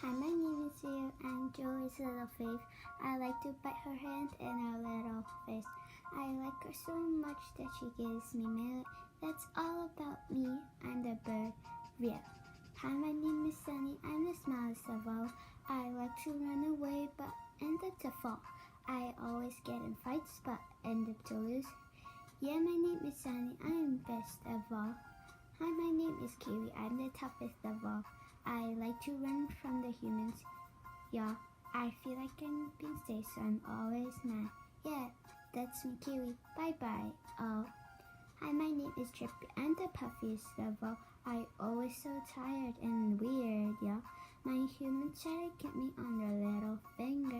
Hi, my name is Leo, and Joey's little faith. I like to bite her hand and her little face. I like her so much that she gives me milk. That's all about me. I'm the bird, real. Hi, my name is Sunny. I'm the smallest of all. I like to run away, but end up to fall. I always get in fights, but end up to lose. Yeah, my name is Sunny. I'm best of all. Hi, my name is Kiwi. I'm the toughest of all. I like to run from the humans. Yeah, I feel like I'm being safe, so I'm always mad. Yeah, that's me, Kiwi. Bye-bye. Oh. Hi, my name is Trippy. I'm the puffiest of all. I always so tired and weird, yeah. My humans try to get me on their little finger.